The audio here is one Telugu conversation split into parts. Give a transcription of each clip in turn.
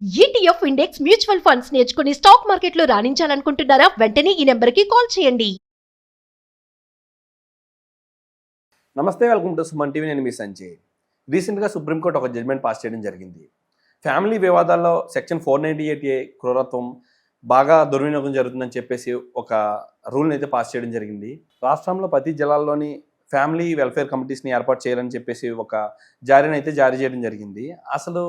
ఈటీఎఫ్ ఇండెక్స్ మ్యూచువల్ ఫండ్స్ నేర్చుకుని స్టాక్ మార్కెట్లో రాణించాలనుకుంటున్నారా? వెంటనే ఈ నెంబర్కి కాల్ చేయండి. నమస్తే, వెల్కమ్ టు సుమన్ టీవీ. నేను మీ సంజయ్. రీసెంట్గా సుప్రీంకోర్టు ఒక జడ్జ్మెంట్ పాస్ చేయడం జరిగింది. ఫ్యామిలీ వివాదాల్లో సెక్షన్ 498A క్రూరత్వం బాగా దుర్వినియోగం జరుగుతుందని చెప్పేసి ఒక రూల్ని అయితే పాస్ చేయడం జరిగింది. రాష్ట్రంలో ప్రతి జిల్లాల్లోని ఫ్యామిలీ వెల్ఫేర్ కమిటీస్ని ఏర్పాటు చేయాలని చెప్పేసి ఒక జారీని అయితే జారీ చేయడం జరిగింది. అసలు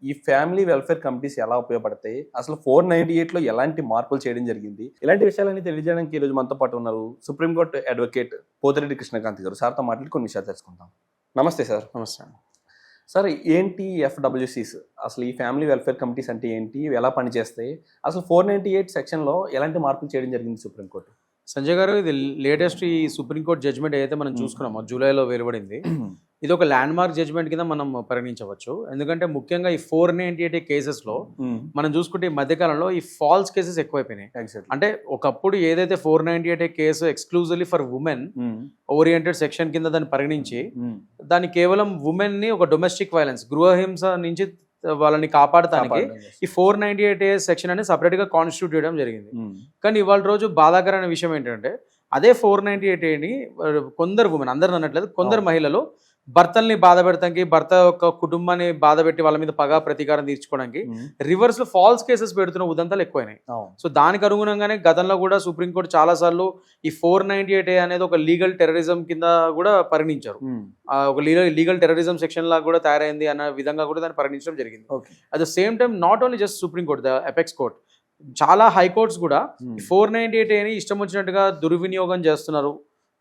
ఈ ఫ్యామిలీ వెల్ఫేర్ కమిటీస్ ఎలా ఉపయోగపడతాయి, అసలు 498లో ఎలాంటి మార్పులు చేయడం జరిగింది, ఇలాంటి విషయాలన్నీ తెలియజేయడానికి ఈరోజు మనతో పాటు ఉన్నారు సుప్రీంకోర్టు అడ్వకేట్ పోతిరెడ్డి కృష్ణకాంత్ గారు. సార్తో మాట్లాడి కొన్ని విషయాలు తెలుసుకుందాం. నమస్తే సార్. నమస్తే. సార్, ఏంటి FWCs, అసలు ఈ ఫ్యామిలీ వెల్ఫేర్ కమిటీస్ అంటే ఏంటి, ఇవి ఎలా పనిచేస్తాయి, అసలు 498 సెక్షన్లో ఎలాంటి మార్పులు చేయడం జరిగింది సుప్రీంకోర్టు? సంజయ్ గారు, ఇది లేటెస్ట్ ఈ సుప్రీంకోర్టు జడ్జ్మెంట్ ఏదైతే మనం చూసుకున్నామో జూలైలో వెలువడింది, ఇది ఒక ల్యాండ్ మార్క్ జడ్జ్మెంట్ కింద మనం పరిగణించవచ్చు. ఎందుకంటే ముఖ్యంగా ఈ 498 కేసెస్లో మనం చూసుకుంటే ఈ మధ్యకాలంలో ఈ ఫాల్స్ కేసెస్ ఎక్కువైపోయినాయి. అంటే ఒకప్పుడు ఏదైతే 498 case exclusively for women oriented section కింద దాన్ని పరిగణించి దాన్ని కేవలం ఉమెన్ ని ఒక డొమెస్టిక్ వైలెన్స్, గృహహింస నుంచి వాళ్ళని కాపాడటానికి ఈ 498A సెక్షన్ అనేది సపరేట్గా కాన్స్టిట్యూట్ చేయడం జరిగింది. కానీ ఇవాళ రోజు బాధాకరమైన విషయం ఏంటంటే అదే 498Aని కొందరు ఉమెన్, అందరు అనట్లేదు, కొందరు మహిళలు భర్తల్ని బాధ పెడతానికి, భర్త యొక్క కుటుంబాన్ని బాధ పెట్టి వాళ్ళ మీద పగా ప్రతీకారం తీర్చుకోవడానికి రివర్స్ లో ఫాల్స్ కేసెస్ పెడుతున్న ఉదంతాలు ఎక్కువైనాయి. సో దానికి అనుగుణంగానే గతంలో కూడా సుప్రీంకోర్టు చాలా సార్లు ఈ 498A అనేది ఒక లీగల్ టెర్రరిజం కింద కూడా పరిగణించారు. ఒక లీగల్ టెర్రరిజం సెక్షన్ లాగా కూడా తయారైంది అన్న విధంగా కూడా దాన్ని పరిగణించడం జరిగింది. At the same time not only just supreme court, the apex court, చాలా హైకోర్ట్స్ కూడా 498Aని ఇష్టం వచ్చినట్టుగా దుర్వినియోగం చేస్తున్నారు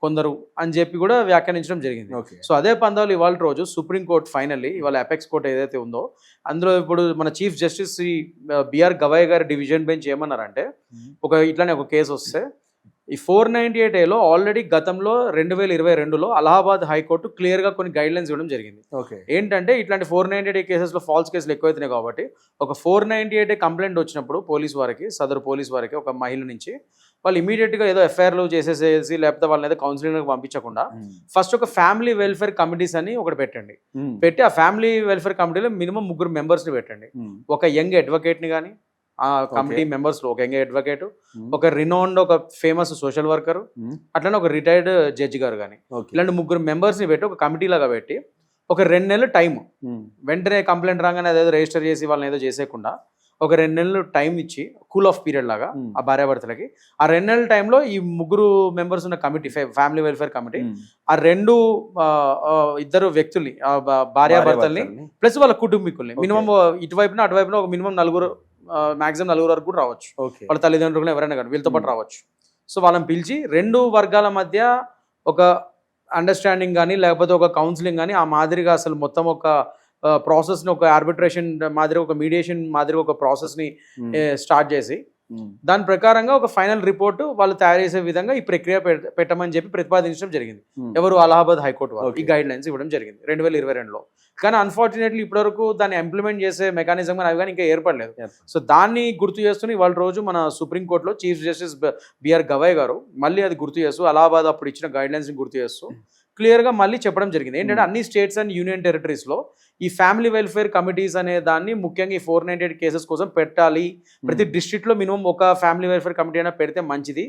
కొందరు అని చెప్పి కూడా వ్యాఖ్యానించడం జరిగింది. సో అదే పందాలు ఇవాళ రోజు సుప్రీంకోర్టు ఫైనల్లీ ఇవాళ అపెక్స్ కోర్ట్ ఏదైతే ఉందో అందులో ఇప్పుడు మన chief justice Shri BR Gavai గారి డివిజన్ బెంచ్ ఏమన్నారంటే, ఇట్లానే ఒక కేసు వస్తే ఈ 498Aలో ఆల్రెడీ గతంలో 2022లో అలహాబాద్ హైకోర్టు క్లియర్గా కొన్ని గైడ్లైన్స్ ఇవ్వడం జరిగింది. ఏంటంటే ఇట్లాంటి 498A కేసెస్లో ఫాల్స్ కేసులు ఎక్కువైతున్నాయి కాబట్టి ఒక 498A కంప్లైంట్ వచ్చినప్పుడు సదరు పోలీస్ వారికి ఒక మహిళ నుంచి వాళ్ళు ఇమీడియట్గా ఏదో ఎఫ్ఐఆర్లు చేసేసేసి లేకపోతే వాళ్ళని ఏదో కౌన్సిలింగ్ పంపించకుండా ఫస్ట్ ఒక ఫ్యామిలీ వెల్ఫేర్ కమిటీస్ అని ఒకటి పెట్టి ఆ ఫ్యామిలీ వెల్ఫేర్ కమిటీలో మినిమం 3 మెంబర్స్ని పెట్టండి. ఒక యంగ్ అడ్వకేట్ని కానీ ఆ కమిటీ మెంబర్స్ లో ఒక యంగ్ అడ్వకేట్, ఒక రినౌండ్ ఒక ఫేమస్ సోషల్ వర్కర్, అట్లనే ఒక రిటైర్డ్ జడ్జి గారు కానీ, ఇలాంటి 3 మెంబర్స్ ని పెట్టి ఒక కమిటీ లాగా పెట్టి ఒక 2 నెలలు టైం, వెంటనే కంప్లైంట్ రాగానే అదేదో రిజిస్టర్ చేసి వాళ్ళని ఏదో చేసేయకుండా ఒక 2 నెలలు టైం ఇచ్చి కూల్ ఆఫ్ పీరియడ్ లాగా ఆ భార్యాభర్తలకి ఆ 2 నెలల టైంలో ఈ 3 మెంబర్స్ ఉన్న కమిటీ, ఫ్యామిలీ వెల్ఫేర్ కమిటీ, ఆ ఇద్దరు వ్యక్తుల్ని, భార్యాభర్తల్ని ప్లస్ వాళ్ళ కుటుంబీకుల్ని, మినిమం ఇటువైపున అటువైపున ఒక మినిమం 4, మాక్సిమం 4 వరకు కూడా రావచ్చు, వాళ్ళ తల్లిదండ్రులు ఎవరైనా కానీ వీళ్ళతో పాటు రావచ్చు. సో వాళ్ళని పిలిచి 2 వర్గాల మధ్య ఒక అండర్స్టాండింగ్ కానీ లేకపోతే ఒక కౌన్సిలింగ్ కానీ ఆ మాదిరిగా అసలు మొత్తం ఒక ప్రాసెస్ని, ఒక ఆర్బిట్రేషన్ మాదిరి, ఒక మీడియేషన్ మాదిరి ఒక ప్రాసెస్ని స్టార్ట్ చేసి దాని ప్రకారంగా ఒక ఫైనల్ రిపోర్ట్ వాళ్ళు తయారు చేసే విధంగా ఈ ప్రక్రియ పెట్టమని చెప్పి ప్రతిపాదించడం జరిగింది. ఎవరు? అలహాబాద్ హైకోర్టు వాళ్ళు ఈ గైడ్ లైన్స్ ఇవ్వడం జరిగింది 2022లో. కానీ అన్ఫార్చునేట్లీ ఇప్పటివరకు దాన్ని ఇంప్లిమెంట్ చేసే మెకానిజం అవి కానీ ఇంకా ఏర్పడలేదు. సో దాన్ని గుర్తు చేస్తూనే ఇవాళ రోజు మన సుప్రీంకోర్టులో చీఫ్ జస్టిస్ బిఆర్ గవాయ్ గారు మళ్ళీ అది గుర్తు చేస్తూ, అలహాబాద్ అప్పుడు ఇచ్చిన గైడ్ లైన్స్ని గుర్తు చేస్తూ క్లియర్గా మళ్ళీ చెప్పడం జరిగింది. ఏంటంటే అన్ని స్టేట్స్ అండ్ యూనియన్ టెరిటరీస్లో ఈ ఫ్యామిలీ వెల్ఫేర్ కమిటీస్ అనే దాన్ని ముఖ్యంగా ఈ 498 కేసెస్ కోసం పెట్టాలి. ప్రతి డిస్ట్రిక్ట్లో మినిమం ఒక ఫ్యామిలీ వెల్ఫేర్ కమిటీ అయినా పెడితే మంచిది.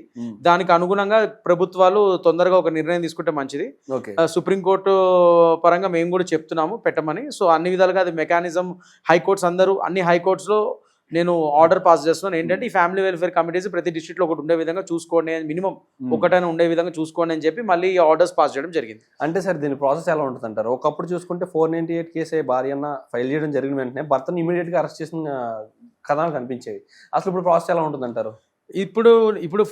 దానికి అనుగుణంగా ప్రభుత్వాలు తొందరగా ఒక నిర్ణయం తీసుకుంటే మంచిది. సుప్రీంకోర్టు పరంగా మేము కూడా చెప్తున్నాము పెట్టమని. సో అన్ని విధాలుగా అది మెకానిజం హైకోర్ట్స్ అన్ని హైకోర్ట్స్లో నేను ఆర్డర్ పాస్ చేస్తున్నాను. ఏంటంటే ఈ ఫ్యామిలీ వెల్ఫేర్ కమిటీస్ ప్రతి డిస్ట్రిక్ట్లో ఒకటి ఉండే విధంగా చూసుకోండి, మినిమం ఒకటైనా ఉండే విధంగా చూసుకోండి అని చెప్పి మళ్ళీ ఈ ఆర్డర్స్ పాస్ చేయడం జరిగింది. అంటే సార్, దీని ప్రాసెస్ ఎలా ఉంటుంది అంటారు? ఒకప్పుడు చూసుకుంటే 498 కేసే భార్య ఫైల్ చేయడం జరిగిన వెంటనే భర్తను ఇమీడియట్గా అరెస్ట్ చేసిన కథనాలు కనిపించేవి. అసలు ఇప్పుడు ప్రాసెస్ ఎలా ఉంటుంది అంటారు? ఇప్పుడు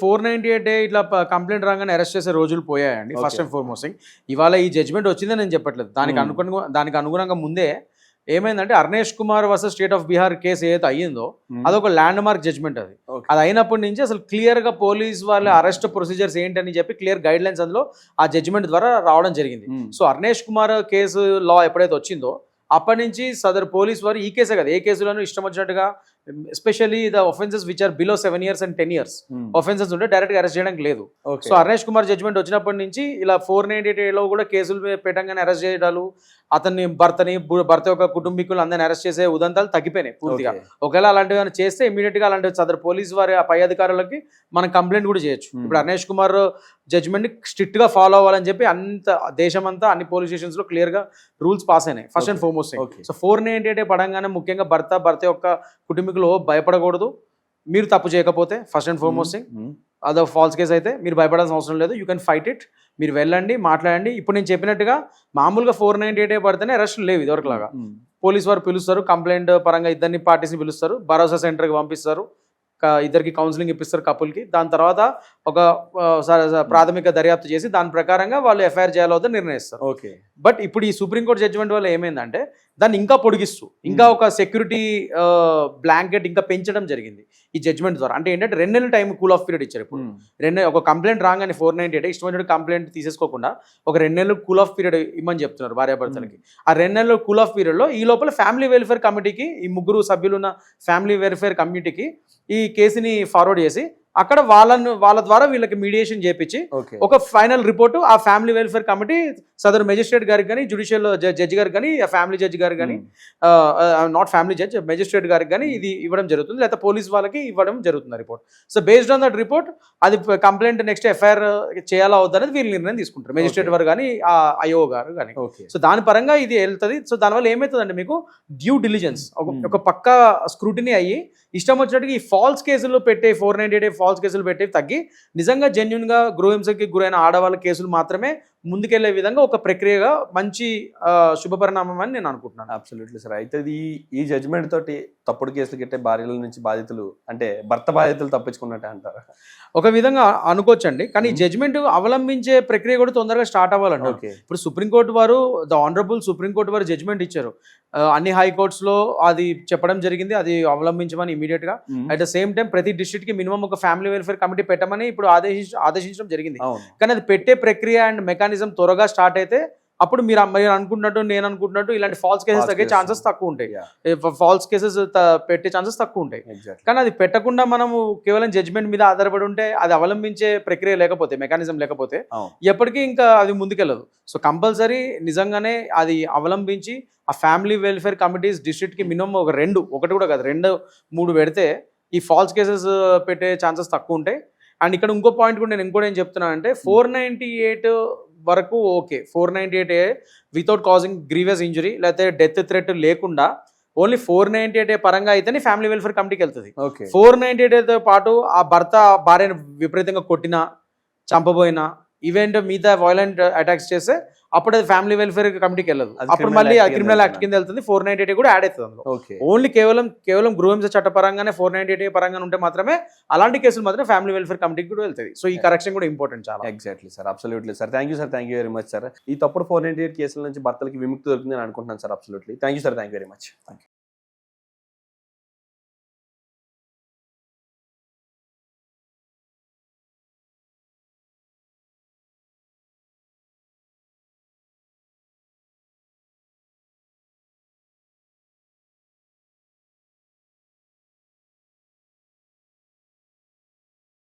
498 ఇట్లా కంప్లైంట్ రాగానే అరెస్ట్ చేసే రోజులు పోయాయండి. ఫస్ట్ అండ్ ఫార్మోస్ట్ ఇవాళ ఈ జడ్జ్మెంట్ వచ్చిందని నేను చెప్పట్లేదు. దానికి అనుగుణంగా ముందే ఏమైందంటే Arnesh Kumar versus state of Bihar case ఏదైతే అయ్యిందో అదొక ల్యాండ్ మార్క్ జడ్జ్మెంట్. అది అయినప్పటి నుంచి అసలు క్లియర్ గా పోలీస్ వాళ్ళ అరెస్ట్ ప్రొసీజర్స్ ఏంటని చెప్పి క్లియర్ గైడ్ లైన్స్ అందులో ఆ జడ్జ్మెంట్ ద్వారా రావడం జరిగింది. సో అర్నేష్ కుమార్ కేసు లా ఎప్పుడైతే వచ్చిందో అప్పటి నుంచి సదరు పోలీస్ వారు ఈ కేసే కదా, ఏ కేసులను ఇష్టం వచ్చినట్టుగా especially the offences which are below 7 years and 10 years offences ఉంటే డైరెక్ట్గా అరెస్ట్ చేయడానికి లేదు. Okay so Arnesh Kumar judgment వచ్చినప్పటి నుంచి ఇలా 498 లో కూడా కేసులు పెట్టంగానే అరెస్ట్ చేయడాలు, అతన్ని భర్త యొక్క కుటుంబీకులు అందరిని అరెస్ట్ చేసే ఉదంతాలు తగ్గిపోయినాయి పూర్తిగా. ఒకవేళ అలాంటివి ఏమైనా చేస్తే ఇమీడియట్ గా అలాంటి సదరు పోలీస్ వారి ఆ పై అధికారులకి మనం కంప్లైంట్ కూడా చేయొచ్చు. ఇప్పుడు అర్నేష్ కుమార్ జడ్జ్మెంట్ స్ట్రిక్ట్ గా ఫాలో అవ్వాలని చెప్పి దేశమంతా అన్ని పోలీస్ స్టేషన్స్ లో క్లియర్ గా రూల్స్ పాస్ అయినాయి ఫస్ట్ అండ్ ఫార్మోస్ట్. సో 498 పడంగానే ముఖ్యంగా భర్త యొక్క కుటుంబీకులు భయపడకూడదు. మీరు తప్పు చేయకపోతే ఫస్ట్ అండ్ ఫార్మోస్ట్ అదో ఫాల్స్ కేసు అయితే మీరు భయపడాల్సిన అవసరం లేదు. You can fight it. మీరు వెళ్ళండి, మాట్లాడండి. ఇప్పుడు నేను చెప్పినట్టుగా మామూలుగా 498 పడితేనే అరెస్టులు లేవు ఇదివరకులాగా. పోలీస్ వారు పిలుస్తారు, కంప్లైంట్ పరంగా ఇద్దరిని పార్టీస్ని పిలుస్తారు, భరోసా సెంటర్కి పంపిస్తారు, ఇద్దరికి కౌన్సిలింగ్ ఇప్పిస్తారు కపుల్కి. దాని తర్వాత ఒక ప్రాథమిక దర్యాప్తు చేసి దాని ప్రకారంగా వాళ్ళు ఎఫ్ఐఆర్ చేయాలో నిర్ణయిస్తారు. ఓకే. బట్ ఇప్పుడు ఈ సుప్రీంకోర్టు జడ్జిమెంట్ వల్ల ఏమైందంటే దాన్ని ఇంకా పొడిగిస్తూ ఇంకా ఒక సెక్యూరిటీ బ్లాంకెట్ ఇంకా పెంచడం జరిగింది ఈ జడ్జ్మెంట్ ద్వారా. అంటే ఏంటంటే 2 నెలల టైం కూల్ ఆఫ్ పీరియడ్ ఇచ్చారు. ఇప్పుడు ఒక కంప్లైంట్ రాగానే 498 ఇష్టమైన కంప్లైంట్ తీసేసుకోకుండా ఒక 2 నెలలు కూల్ ఆఫ్ పీరియడ్ ఇమ్మని చెప్తున్నారు భార్యాభర్తలకి. ఆ 2 నెలల కూల్ ఆఫ్ పీరియడ్లో ఈ లోపల ఫ్యామిలీ వెల్ఫేర్ కమిటీకి, ఈ 3 సభ్యులు ఉన్న ఫ్యామిలీ వెల్ఫేర్ కమిటీకి ఈ కేసుని ఫార్వర్డ్ చేసి అక్కడ వాళ్ళ ద్వారా వీళ్ళకి మీడియేషన్ చేపించి ఒక ఫైనల్ రిపోర్టు ఆ ఫ్యామిలీ వెల్ఫేర్ కమిటీ సదరు మెజిస్ట్రేట్ గారికి కానీ, జ్యుడిషియల్ జడ్జి గారికి కానీ, ఫ్యామిలీ జడ్జి గారికి కానీ, నాట్ ఫ్యామిలీ జడ్జ్ మెజిస్ట్రేట్ గారికి కానీ ఇది ఇవ్వడం జరుగుతుంది, లేకపోతే పోలీస్ వాళ్ళకి ఇవ్వడం జరుగుతుంది report. So based on that report అది కంప్లైంట్ నెక్స్ట్ ఎఫ్ఐఆర్ చేయాలా వద్దనేది వీళ్ళు నిర్ణయం తీసుకుంటారు, మెజిస్ట్రేట్ వారు కానీ ఐఓ గారు కానీ. సో దాని పరంగా ఇది వెళ్తుంది. సో దానివల్ల ఏమవుతుందంటే మీకు డ్యూ డిలిజెన్స్ ఒక పక్క స్క్రూటినీ అయ్యి ఇష్టం వచ్చినట్టుగా ఈ ఫాల్స్ కేసులు పెట్టే 498 ఫాల్స్ కేసులు పెట్టేవి తగ్గి నిజంగా జెన్యున్గా గృహహింసకి గురైన ఆడవాళ్ళ కేసులు మాత్రమే ముందుకెళ్లే విధంగా ఒక ప్రక్రియగా మంచి శుభపరిణామం అని నేను అనుకుంటున్నాను. Absolutely sir. అయితే ఈ జడ్జ్మెంట్ తోటి తప్పుడు కేసులు కట్టే భార్యల నుంచి బాధితులు అంటే భర్త బాధితులు తప్పించుకున్నట్టే అంటారా? ఒక విధంగా అనుకోవచ్చండి. కానీ జడ్జ్మెంట్ అవలంబించే ప్రక్రియ కూడా తొందరగా స్టార్ట్ అవ్వాలండి. ఇప్పుడు సుప్రీంకోర్టు వారు ద ఆనరబుల్ సుప్రీంకోర్టు వారు జడ్జ్మెంట్ ఇచ్చారు, అన్ని హైకోర్ట్స్ లో అది చెప్పడం జరిగింది, అది అవలంబించమని ఇమీడియట్ గా. అట్ ద సేమ్ టైం ప్రతి డిస్ట్రిక్ట్ కి మినిమం ఒక ఫ్యామిలీ వెల్ఫేర్ కమిటీ పెట్టమని ఇప్పుడు ఆదేశించడం జరిగింది. కానీ అది పెట్టే ప్రక్రియ అండ్ మెకానిజం త్వరగా స్టార్ట్ అయితే అప్పుడు మీరు అనుకుంటున్నట్టు నేను అనుకుంటున్నట్టు ఇలాంటి ఫాల్స్ కేసెస్ తగ్గే ఛాన్సెస్ తక్కువ ఉంటాయి, ఫాల్స్ కేసెస్ పెట్టే ఛాన్సెస్ తక్కువ ఉంటాయి. కానీ అది పెట్టకుండా మనము కేవలం జడ్జ్మెంట్ మీద ఆధారపడి ఉంటే అది అవలంబించే ప్రక్రియ లేకపోతే, మెకానిజం లేకపోతే ఎప్పటికీ ఇంకా అది ముందుకెళ్ళదు. సో కంపల్సరీ నిజంగానే అది అవలంబించి ఆ ఫ్యామిలీ వెల్ఫేర్ కమిటీస్ డిస్ట్రిక్ట్ కి మినిమం ఒక 2, ఒకటి కూడా కాదు 2, 3 పెడితే ఈ ఫాల్స్ కేసెస్ పెట్టే ఛాన్సెస్ తక్కువ ఉంటాయి. అండ్ ఇక్కడ ఇంకో పాయింట్ కూడా నేను ఇంకోటి ఏం చెప్తున్నానంటే 498 వరకు okay, 498 without causing grievous injury లేకపోతే డెత్ థ్రెట్ లేకుండా ఓన్లీ 498 పరంగా అయితేనే ఫ్యామిలీ వెల్ఫేర్ కమిటీకి వెళ్తుంది. 498తో పాటు ఆ భార్యను విపరీతంగా కొట్టినా, చంపబోయినా, ఈవెంట్ మీద వైలెంట్ అటాక్స్ చేస్తే అప్పుడు అది ఫ్యామిలీ వెల్ఫేర్ కమిటీకి వెళ్ళదు, అప్పుడు మళ్ళీ క్రిమినల్ యాక్ట్ కింద వెళ్తుంది. 498 కూడా యాడ్ అవుతుంది అందులో. ఓన్లీ కేవలం గృహహింస చట్ట పరంగానే 498 పరంగా ఉంటే మాత్రమే అలాంటి కేసులు మాత్రమే ఫ్యామిలీ వెల్ఫేర్ కమిటీకి కూడా వెళ్తుంది. సో ఈ కరెక్షన్ కూడా ఇంపార్టెంట్ చాలా. Exactly sir, absolutely sir. Thank you sir, thank you very much sir. ఈ తప్పుడు 498 కేసుల నుంచి భర్తలకి విముక్తి దొరుకుతుంది అని అనుకుంటున్నాను sir. Absolutely thank you sir, thank you very much.